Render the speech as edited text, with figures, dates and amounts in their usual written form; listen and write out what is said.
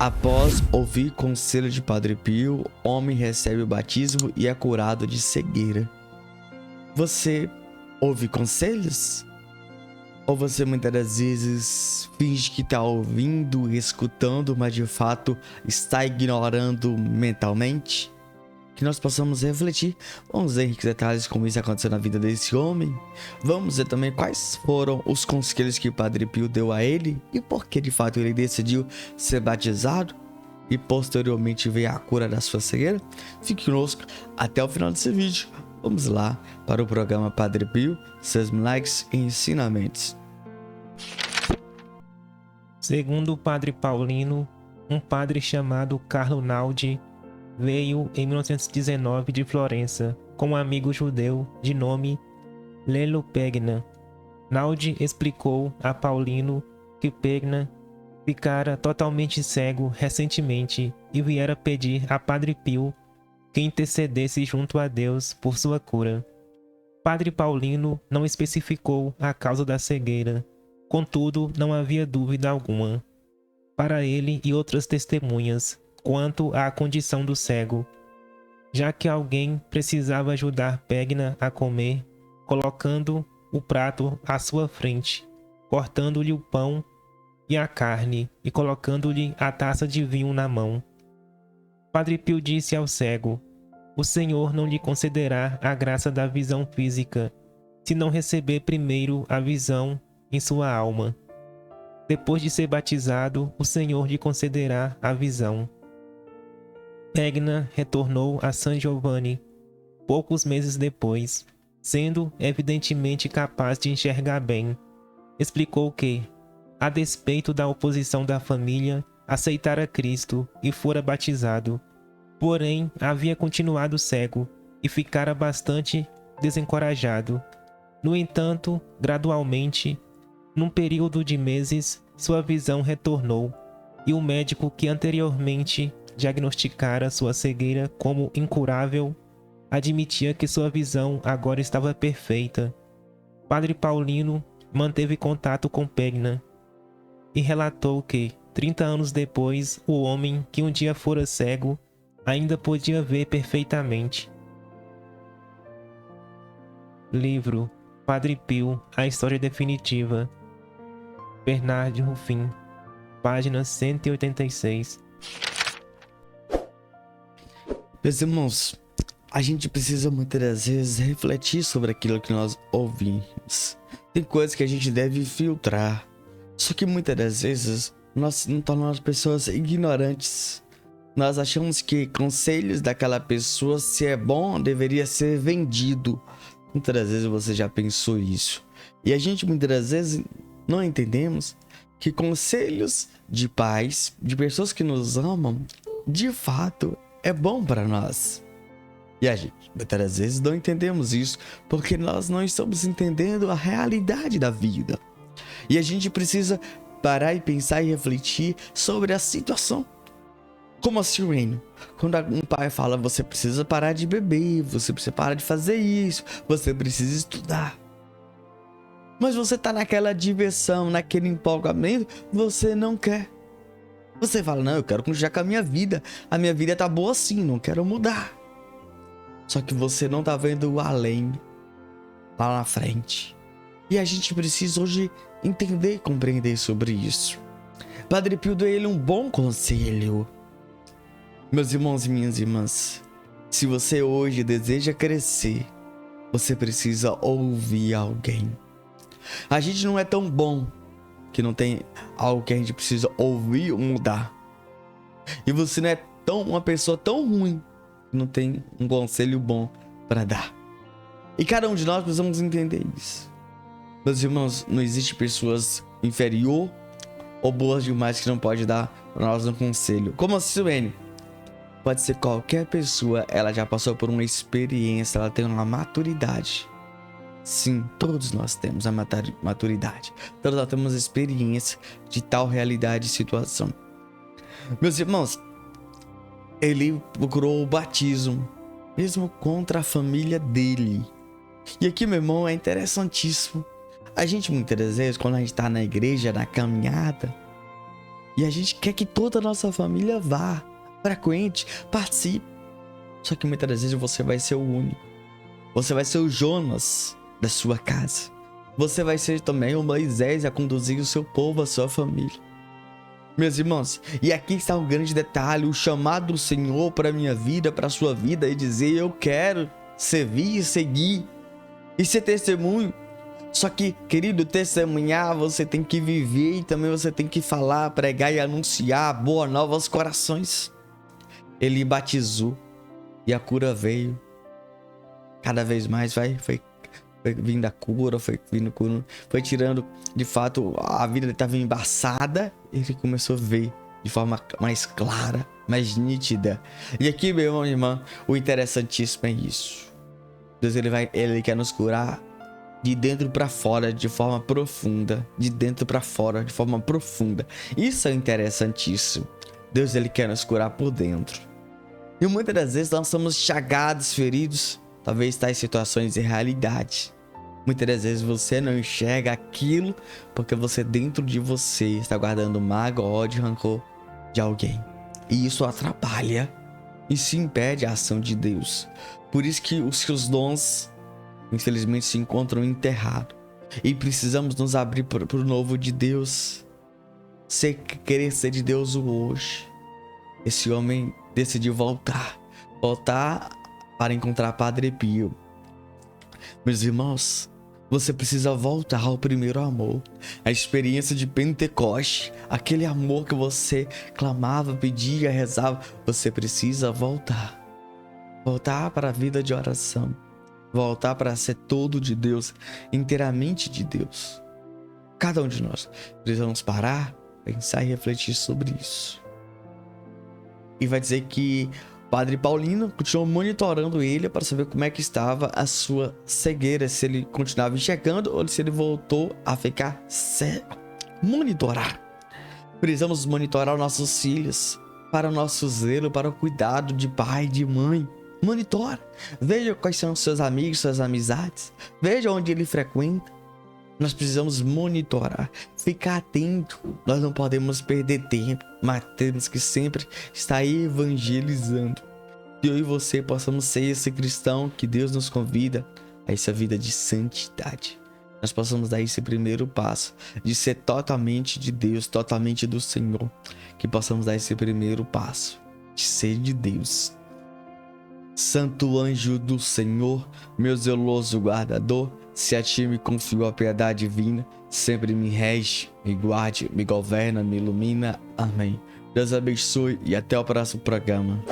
Após ouvir conselho de Padre Pio, homem recebe o batismo e é curado de cegueira. Você ouve conselhos? Ou você muitas das vezes finge que está ouvindo e escutando, mas de fato está ignorando mentalmente? Que nós possamos refletir. Vamos ver em que detalhes como isso aconteceu na vida desse homem. Vamos ver também quais foram os conselhos que o Padre Pio deu a ele e por que de fato ele decidiu ser batizado e posteriormente veio a cura da sua cegueira. Fique conosco até o final desse vídeo. Vamos lá para o programa Padre Pio, seus milagres e ensinamentos. Segundo o padre Paulino, um padre chamado Carlo Naldi veio em 1919 de Florença com um amigo judeu de nome Lelio Pegna. Naldi explicou a Paulino que Pegna ficara totalmente cego recentemente e viera pedir a Padre Pio que intercedesse junto a Deus por sua cura. Padre Paulino não especificou a causa da cegueira, contudo não havia dúvida alguma, para ele e outras testemunhas, quanto à condição do cego, já que alguém precisava ajudar Pegna a comer, colocando o prato à sua frente, cortando-lhe o pão e a carne e colocando-lhe a taça de vinho na mão. Padre Pio disse ao cego: "O Senhor não lhe concederá a graça da visão física, se não receber primeiro a visão em sua alma. Depois de ser batizado, o Senhor lhe concederá a visão." Pegna retornou a San Giovanni poucos meses depois, sendo evidentemente capaz de enxergar bem. Explicou que, a despeito da oposição da família, aceitara Cristo e fora batizado, porém havia continuado cego e ficara bastante desencorajado. No entanto, gradualmente, num período de meses, sua visão retornou, e o médico que anteriormente diagnosticara sua cegueira como incurável admitia que sua visão agora estava perfeita. Padre Paulino manteve contato com Pegna e relatou que, 30 anos depois, o homem que um dia fora cego ainda podia ver perfeitamente. Livro Padre Pio, A História Definitiva, Bernard Ruffin, página 186. Meus irmãos, a gente precisa muitas das vezes refletir sobre aquilo que nós ouvimos. Tem coisas que a gente deve filtrar. Só que muitas das vezes nós nos tornamos pessoas ignorantes. Nós achamos que conselhos daquela pessoa, se é bom, deveria ser vendido. Muitas das vezes você já pensou isso. E a gente muitas das vezes não entendemos que conselhos de pais, de pessoas que nos amam, de fato é bom para nós. E a gente muitas das vezes não entendemos isso porque nós não estamos entendendo a realidade da vida. E a gente precisa parar e pensar e refletir sobre a situação. Como assim, Reino? Quando um pai fala, você precisa parar de beber, você precisa parar de fazer isso, você precisa estudar. Mas você tá naquela diversão, naquele empolgamento, você não quer. Você fala, não, eu quero continuar com a minha vida tá boa assim, não quero mudar. Só que você não tá vendo o além, lá na frente. E a gente precisa hoje entender e compreender sobre isso. Padre Pio deu ele um bom conselho. Meus irmãos e minhas irmãs, se você hoje deseja crescer, você precisa ouvir alguém. A gente não é tão bom que não tem algo que a gente precisa ouvir ou mudar. E você não é uma pessoa tão ruim que não tem um conselho bom para dar. E cada um de nós precisamos entender isso. Meus irmãos, não existe pessoas inferior ou boas demais que não pode dar para nós um conselho. Como assim, Suene? Pode ser qualquer pessoa, ela já passou por uma experiência, ela tem uma maturidade. Sim, todos nós temos a maturidade. Todos nós temos experiência de tal realidade e situação. Meus irmãos, ele procurou o batismo, mesmo contra a família dele. E aqui, meu irmão, é interessantíssimo. A gente muitas vezes, quando a gente está na igreja, na caminhada, E a gente quer que toda a nossa família vá, frequente, participe. Só que muitas das vezes você vai ser o único. Você vai ser o Jonas da sua casa. Você vai ser também o Moisés a conduzir o seu povo, a sua família. Meus irmãos, e aqui está um grande detalhe, o chamado do Senhor para a minha vida, para a sua vida, e dizer: eu quero servir, seguir e ser testemunho. Só que, querido, testemunhar, você tem que viver e também você tem que falar, pregar e anunciar a boa nova aos corações. Ele batizou e a cura veio. Cada vez mais foi vindo a cura, foi vindo cura, foi tirando, de fato, a vida dele estava embaçada. Ele começou a ver de forma mais clara, mais nítida. E aqui, meu irmão e irmã, o interessantíssimo é isso. Deus, ele quer nos curar de dentro para fora, de forma profunda. De dentro para fora, de forma profunda. Isso é interessantíssimo. Deus, ele quer nos curar por dentro. E muitas das vezes nós somos chagados, feridos, talvez tais situações de realidade. Muitas das vezes você não enxerga aquilo porque você, dentro de você, está guardando mágoa, ódio, rancor de alguém. E isso atrapalha. Isso impede a ação de Deus. Por isso que os seus dons, infelizmente, se encontram enterrados. E precisamos nos abrir para o novo de Deus. Querer ser de Deus hoje. Esse homem decidiu voltar para encontrar Padre Pio. Meus irmãos, você precisa voltar ao primeiro amor, a experiência de Pentecoste, aquele amor que você clamava, pedia, rezava. Você precisa voltar para a vida de oração, voltar para ser todo de Deus, inteiramente de Deus. Cada um de nós precisamos parar, pensar e refletir sobre isso. E vai dizer que Padre Paulino continuou monitorando ele para saber como é que estava a sua cegueira, se ele continuava enxergando ou se ele voltou a ficar cego. Monitorar. Precisamos monitorar nossos filhos, para o nosso zelo, para o cuidado de pai, de mãe. Monitora. Veja quais são os seus amigos, suas amizades. Veja onde ele frequenta. Nós precisamos monitorar, ficar atento. Nós não podemos perder tempo, mas temos que sempre estar evangelizando. Que eu e você possamos ser esse cristão que Deus nos convida a essa vida de santidade. Nós possamos dar esse primeiro passo de ser totalmente de Deus, totalmente do Senhor. Que possamos dar esse primeiro passo de ser de Deus. Santo anjo do Senhor, meu zeloso guardador, se a ti me confio a piedade divina, sempre me rege, me guarde, me governa, me ilumina. Amém. Deus abençoe e até o próximo programa.